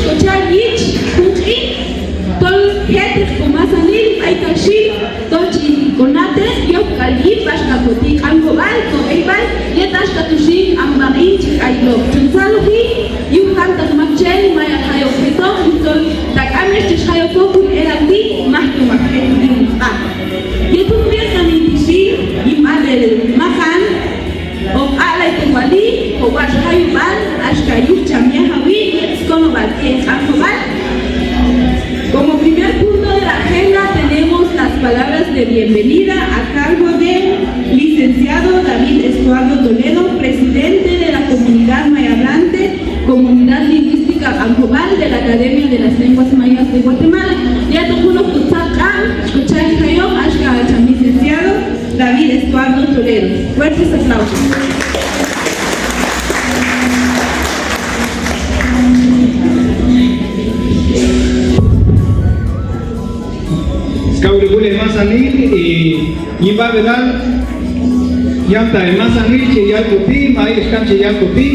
escuchar Yich, Kuki, Tol Heter Kumasanil, Aikashi, Tochi Konate, Yok Kalib, Bashkapoti, Angobal, Koebal, Yetash Katushi, Ambarin, Chikailo, Chunsaluhi, Yukan Takmachel, Maya Hayoketo, Yutol, Takamesh, Chayokokun, Erati, Mahtu Makan. Yetun Vietnamitishi, Imale Makan, of Alay Tuwali, o Wash Hayuban, Ashkayuk Chamia Hawi, Skonobat, Angobal. Como primer punto de la agenda tenemos las palabras de bienvenida a cargo del licenciado David Estuardo Toledo, presidente de la comunidad mayahablante, comunidad lingüística Angobal de la Academia de las Lenguas Mayas de Guatemala. Ya tokuno kutzaka, escuchar Hayom, Ashka, licenciado David Estuardo Toledo. Fuertes aplausos. Cauribule Mazanil y Yibabelal Yanta el Mazanil que ya copí, maíz canche ya copí,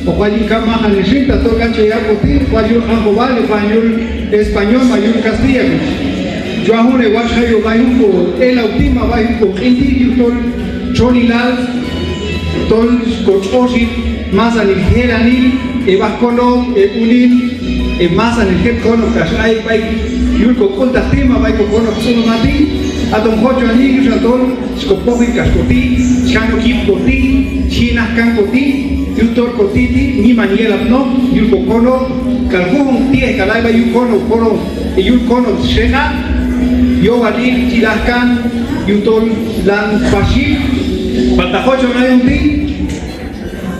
o cual cama haneshita, todo canche ya copí, cual yo angobal, español, mayur castellano. Yo ahora voy a hacer el último va a ir tol cholilal, tol cochosi, Mazanil geranil, evascono, unil, Mazanil getcono, casay, Yulko konta tema vai ko kono sono mati atom hocho ani jantol skopohi kaskoti chano kip koti china kan koti yutor kotiti ni maniela no yulko kono kalhun tie kalai vai yukono kono yulkono shena yo ali tilaskan yutol lan pashi pata hocho na yunti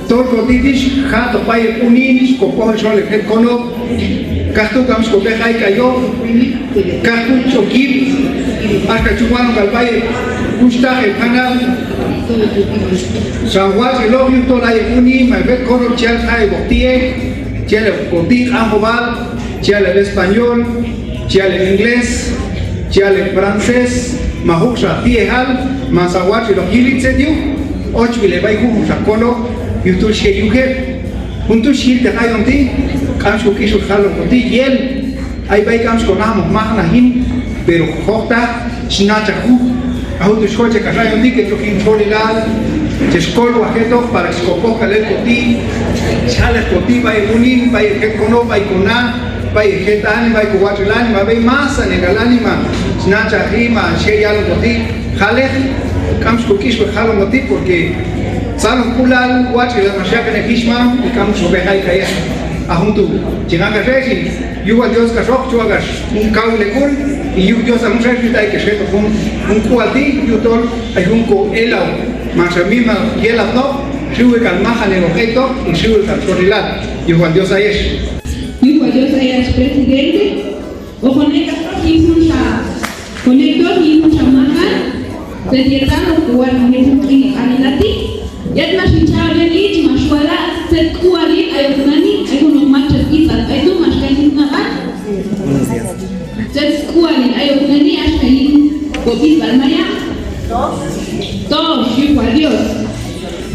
tor kotitish hat pai uninis kopohi shole het kono Kastu kami skopeha ikayo, kastu chokip, hasta chupano kalpai, gusta el canal, Sanjuan el obvio toda la uni, me ve con chel hay botie, chel botir angobal, chel el español, chel el inglés, chel el francés, mahuxa tiehal, masahuach el ogilitze dio, och vile vai hu sakono, yutul sheyuhe. Untuk shil te kayon ti, kams ko kisu khalo ko ti yel, ay bay kams ko namo mahna hin, pero khota shnacha hu, auto shoche kayon ti que tokin cholilal, te skol wajeto para skopo kale ko ti, chale ko ti bay unin, bay ke kono bay kona, bay hetan bay ko wachulan, bay masa negalani ma, shnacha hima sheyal ko ti, khale kams ko kisu khalo ko ti porque Salon kulal watch la mashaka ne kishma y kam sobehay kaya ahuntu chinanga resin yuwa dios ka sok chuagas un kaule kul y yu dios am resin tai que se to un kuati yutol ay un ko elao masamima yela no shuwe kal mahane objeto y shuwe kal sorilat yuwa dios ayesh presidente o conecta hizo sa conector hizo sa mahan desiertano kuwan ni anilati Yatna shichare lich mashwala set kuali ayunani ayuno machas kita ayu mashkain naban set kuali ayunani ashkain kopis balmaya dos yuko Dios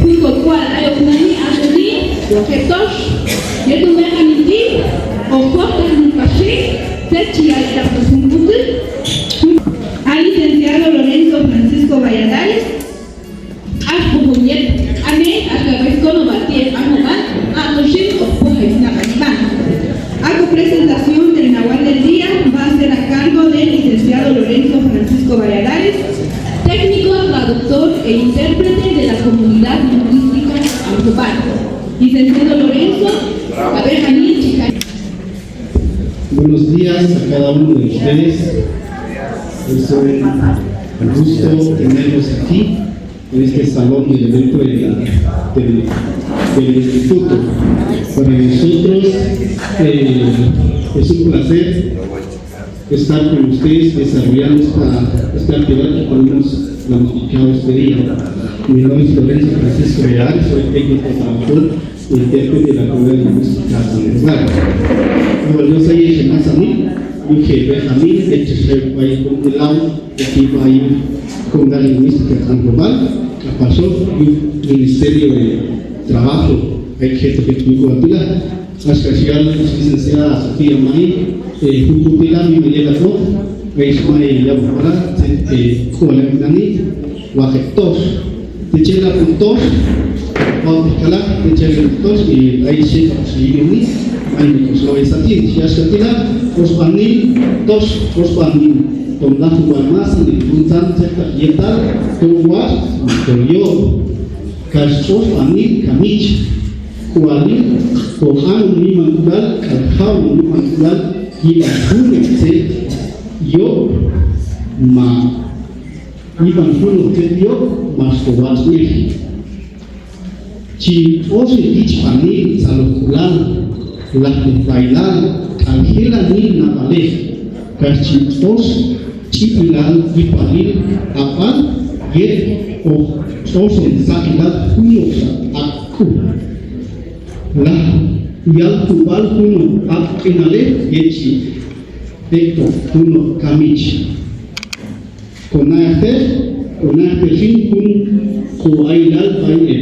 junto cual ayunani ashkani objetos yetu mekaniti o corta nukashi set chial tapos al licenciado Lorenzo Francisco Valladares Hago presentación del Nahual del Día, va a ser a cargo del licenciado Lorenzo Francisco Valladares, técnico, traductor e intérprete de la comunidad lingüística Angobal. Licenciado Lorenzo, Abejanil Chicay. Buenos días a cada uno de ustedes. Es un gusto tenerlos aquí en este salón de evento del instituto. Para nosotros es un placer estar con ustedes desarrollando esta actividad que podemos planificar este día. Mi nombre es Lorenzo Francisco Real, soy técnico traductor y intérprete de la comunidad lingüística Angobal. Como yo soy el Mazamil, dije Benjamín, el tercer país con el lado, aquí va a ir con la lingüística Angobal, que pasó el Ministerio de Trabajo hay gente que tuvo la pila. Hasta llegar la licenciada Sofía May, Juputila, mi medida todo, veis May ya para, Kualanani, Wajetos, Techela Puntos, Watikala, Techela Puntos, y ahí se consigue hay muchos lo es aquí, si has catila, Osbani, dos Osbani, con la Juanmas, y Puntan, Yetal, Tuwas, Toyo, Casos, Ani, Camich, Kuali, Kohan, ni Mandural, Kalhau, ni Mandural, y Azul, yo, ma, iban full que yo, más Kowas, ni. Si os dicho a mí, Salokulal, la bailar, Angela ni Navale, Cachipos, Chipilal, y Palil, Apal, Yet, o Sosen Sakilat, Uyosa, Aku. La Yalkubal Kuno, Akinale, Yechi, Eto, Kuno, Kamich. Konate fin kun Kuailal, Bail,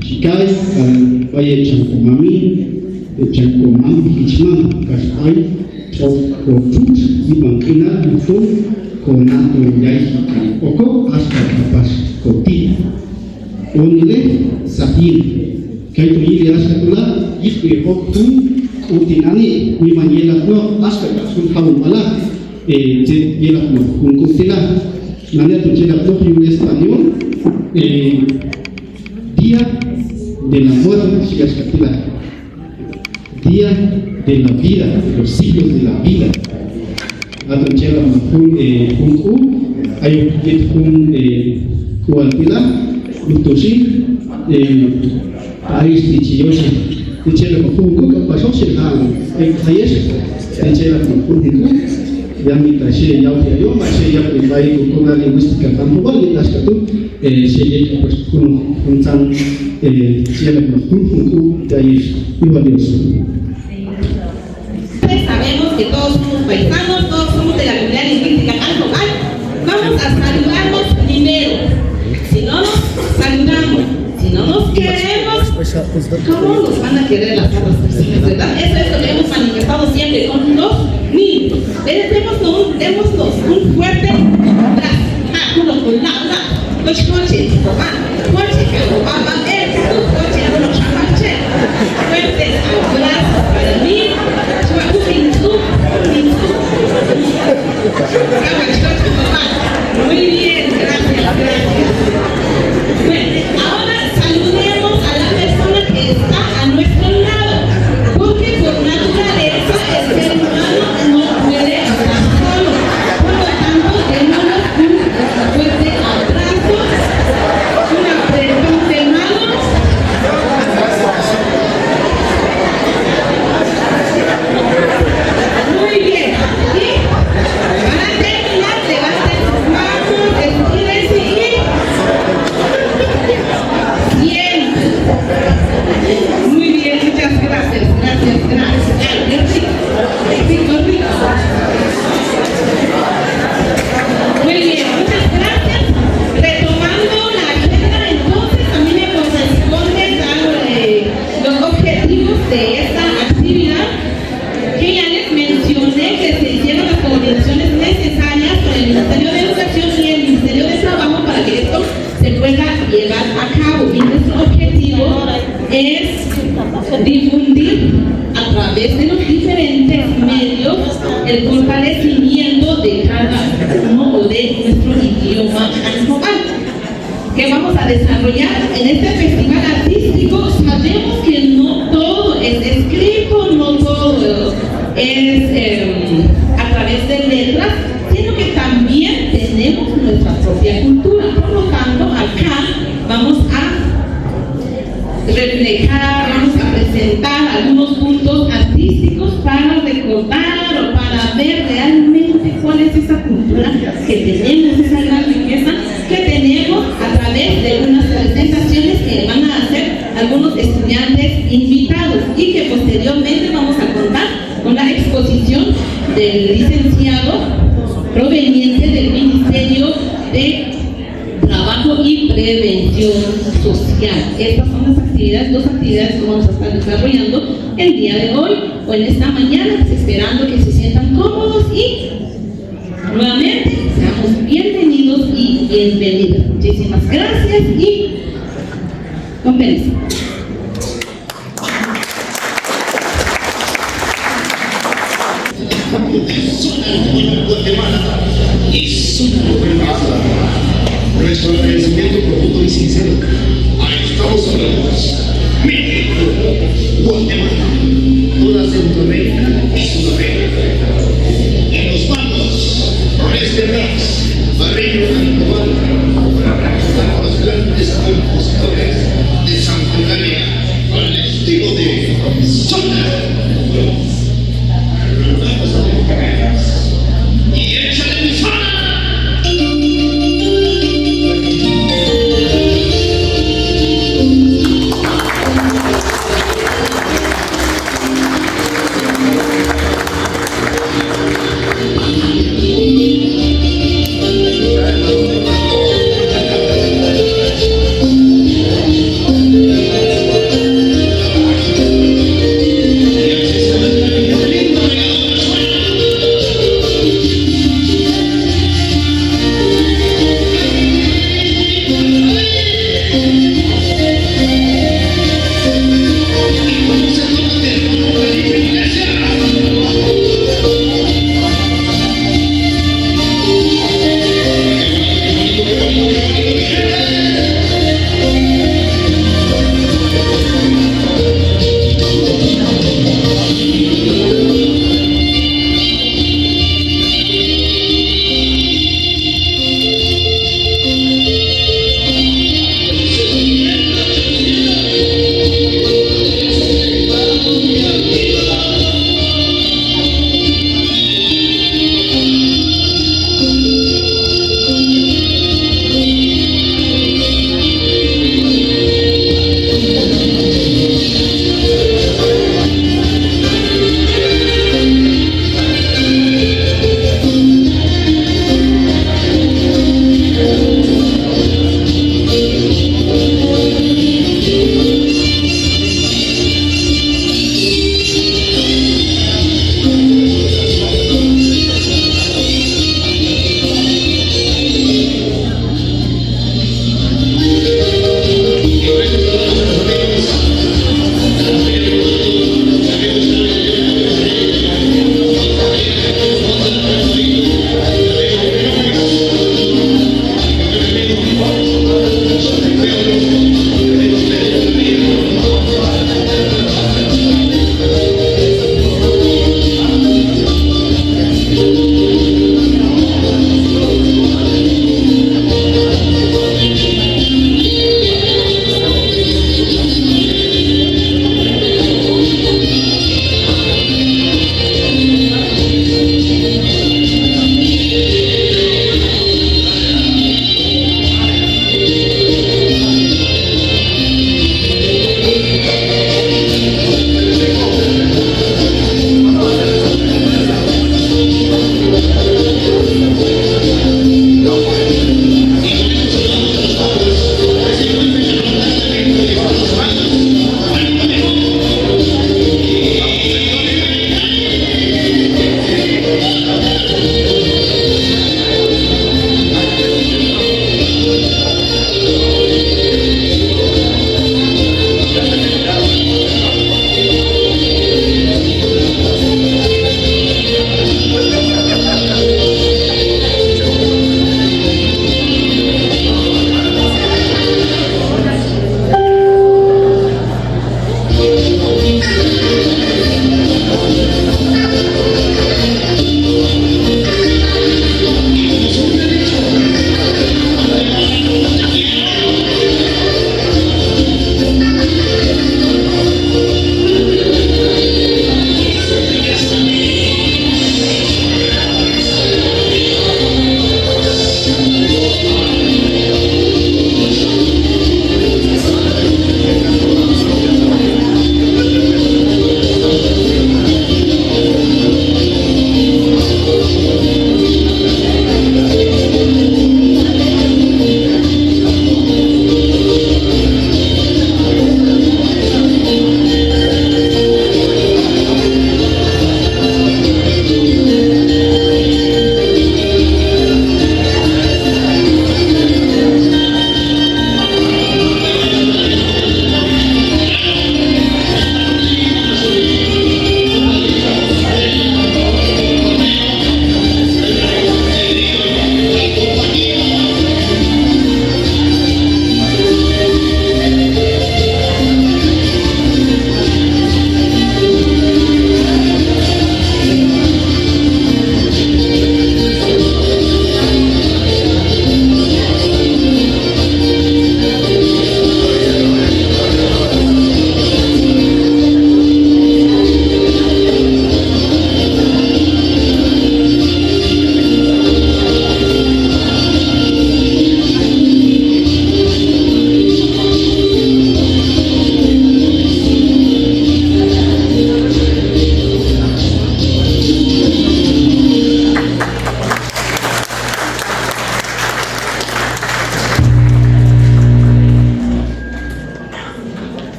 Chikai, Baye Chankomami, Chankomam, Hichman, Kaspai, Chokotut, Ibankina, Yufun, Konato Yai, Oko, hasta Kapas, Koti. Onile, Sapir, Kaito Yili Asakula, Yipri Okun, Utinani, Mimaniela, no, hasta Kasun Haumala, Yela, Kun Kutila. Manera de la propia en español, Día del Amor, Día de la Vida, de los siglos de la vida. Atunchela Mahun hay un Kualpila, Lutosi, Paris Tichiosi, Tichela Mahun, pasó Sirhan, Hayes, Tichela Mahun, ya mientras se ya yo más se ya privai con la lingüística tan global las que tú se ya pues con tan se la con de ahí igual Dios. Sabemos que todos somos paisanos, todos somos de la comunidad lingüística tan global. Vamos a saludarnos primero. Si no nos saludamos, si no nos queremos, ¿cómo nos van a querer las otras personas, verdad? Eso es lo que hemos manifestado siempre con los niños. Démosnos un fuerte abrazo. Uno con la los coches, coches que lo van a ver, los coches no los van a hacer. Fuertes abrazos para mí. Muy bien, gracias. Bueno, ahora saludemos a la persona que está a nuestro lado, porque por naturaleza el ser humano no puede estar solo. Por lo tanto, démonos un fuerte abrazo, un apretón de manos. Muy bien, ¿sí? Para terminar, levanten sus manos, estírense y sienten. Muy bien, muchas gracias, gracias. Rico. Muy bien, muchas gracias. Retomando la agenda, entonces a mí me corresponde dar los objetivos de esta actividad, que ya les mencioné que se hicieron las coordinaciones necesarias con el Ministerio de Educación y el Ministerio de Trabajo para que esto se pueda llevar a cabo. Y nuestro objetivo es difundir a través de los diferentes medios el fortalecimiento de cada uno o de nuestro idioma global que vamos a desarrollar en este festival artístico. Sabemos que no todo es escrito, no todo es a través de letras, sino que también tenemos nuestra propia cultura. Por lo tanto, acá vamos a reflejar, vamos a presentar algunos puntos artísticos para recordar o para ver realmente cuál es esa cultura que tenemos, esa gran riqueza que tenemos a través de unas presentaciones que van a hacer algunos estudiantes invitados y que posteriormente vamos a contar con la exposición del licenciado proveniente del Ministerio de Trabajo y Prevención Social. Estas son las actividades actividades, 2 actividades que vamos a estar desarrollando el día de hoy o en esta mañana, pues, esperando que se sientan cómodos y nuevamente seamos bienvenidos y bienvenidas. Muchísimas gracias y con permiso. Guatemala y nuestro agradecimiento profundo y sincero a Estados Unidos, México, Guatemala, toda Centroamérica y Sudamérica. Y nos vamos por este mes a Reino Global con los grandes compositores de Santa María al estilo de Zona. Y échale mi zona.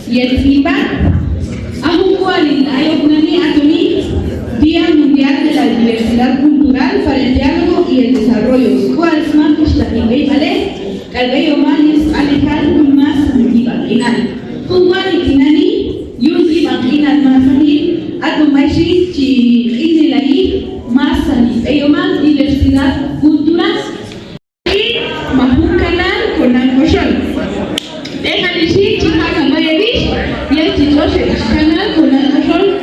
Yetzipa, Día Mundial de la Diversidad Cultural para el Diálogo y el Desarrollo. ¿Cuál es más destacable? Calveyo Manis, Alejandro Más, Ibakinal. Kunwani Kinani, Yuzi Bakinal Masani, Atomaishi, Chihilai, Masani. Eyoman, Diversidad Cultural. Y Mahunkanal, Konankoshol. Dejalishi, Chihaka Mayevish, y el Chichoshe, Kanal, Konankoshol.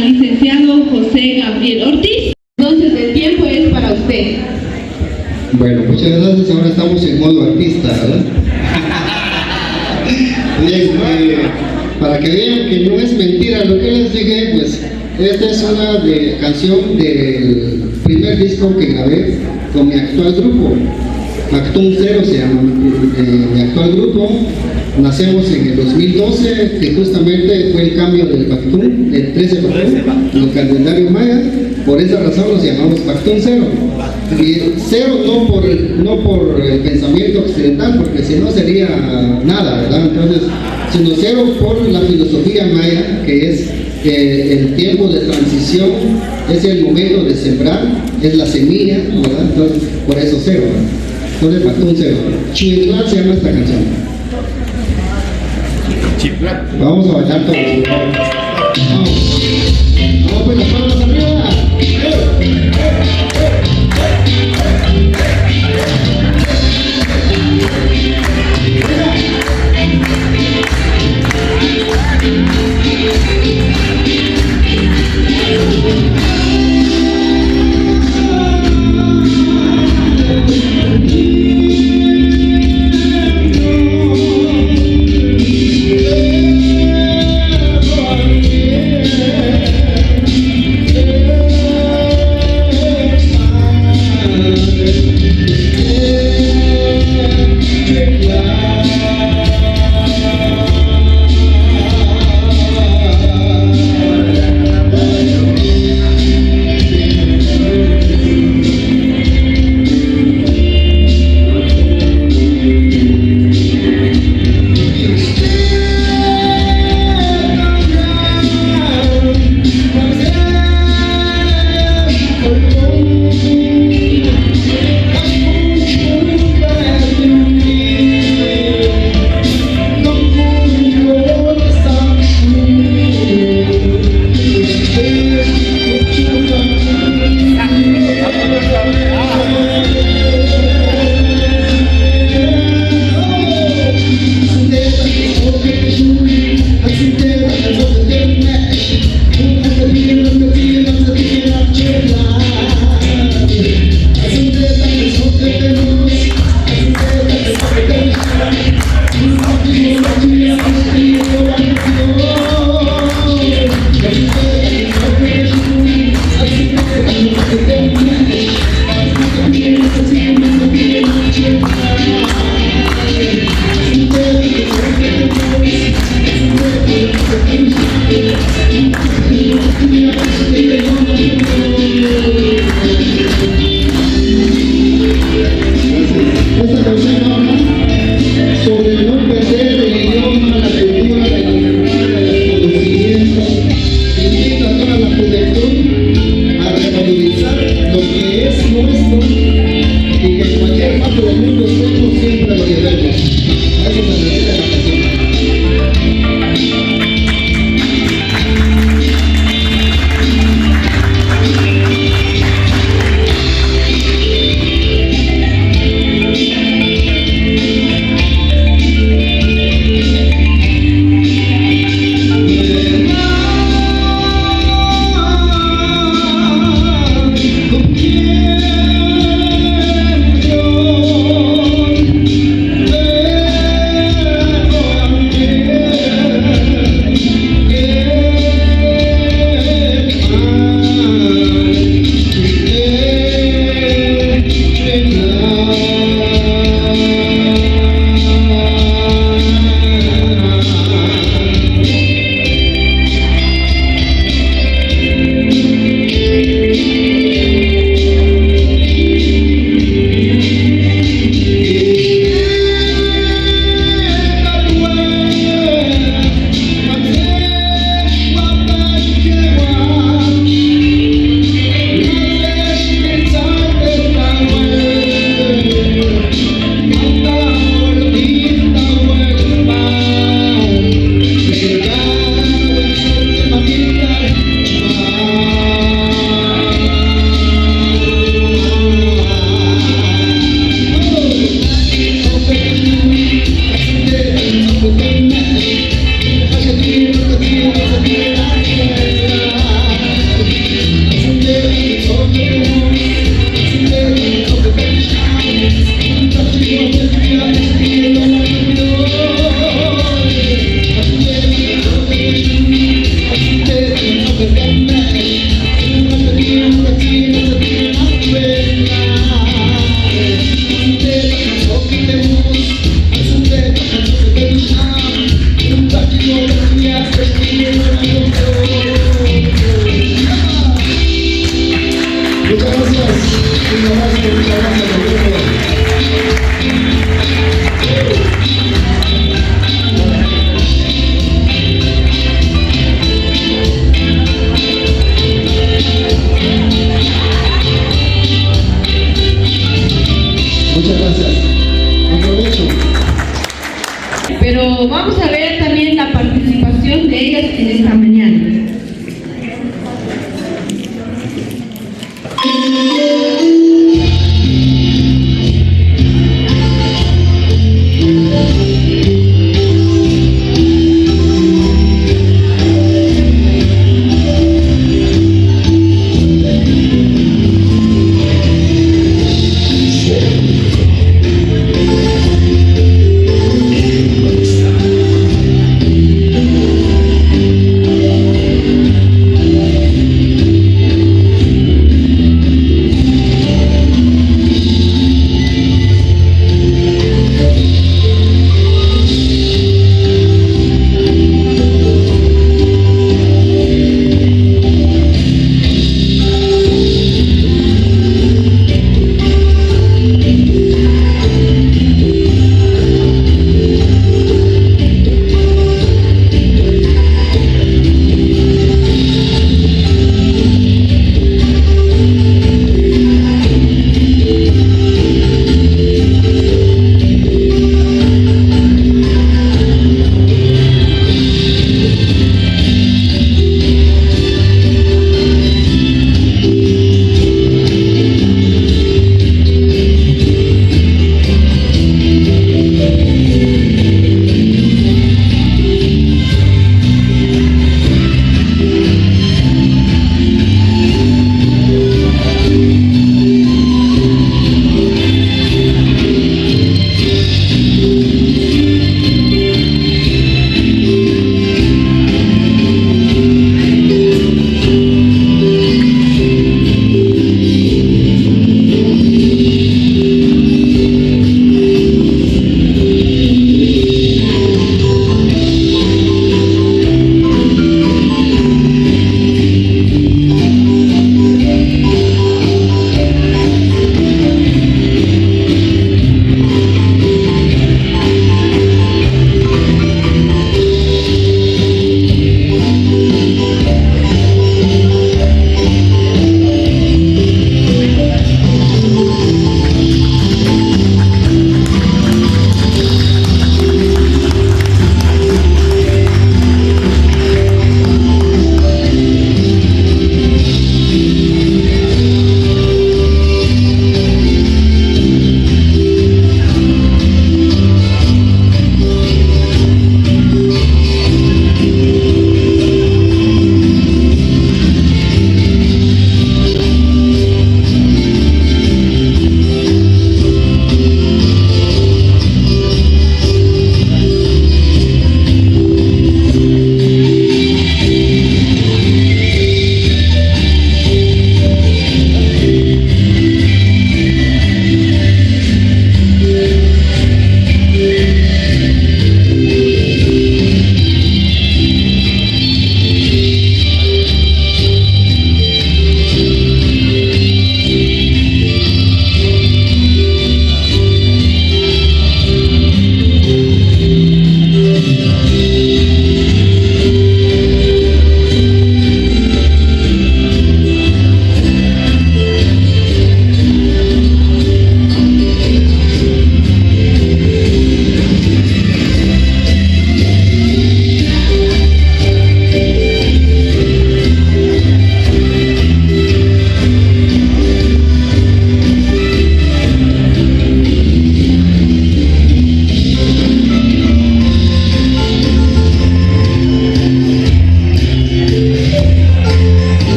Licenciado José Gabriel Ortiz. Entonces el tiempo es para usted. Bueno, muchas gracias. Ahora estamos en modo artista, ¿verdad? Bien, para que vean que no es mentira lo que les dije, pues Esta es una canción del primer disco que grabé con mi actual grupo. Factum Cero se llama mi actual grupo. Nacemos en el 2012, que justamente fue el cambio del Factum, del 13 Factum, en el calendario maya. Por esa razón nos llamamos Factum Cero. Y cero no por el pensamiento occidental, porque si no sería nada, ¿verdad? Entonces, sino cero por la filosofía maya, que es el tiempo de transición, es el momento de sembrar, es la semilla, ¿verdad? Entonces, por eso cero, ¿verdad? Entonces, Factum Cero. Chuitlán se llama esta canción. Vamos a bailar todos. Vamos. Vamos pues, las palmas arriba. Yeah. Muchas gracias. Aprovecho. Pero vamos a ver también la participación de ellas en esta mañana.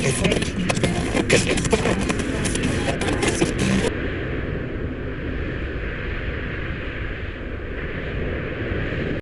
Eso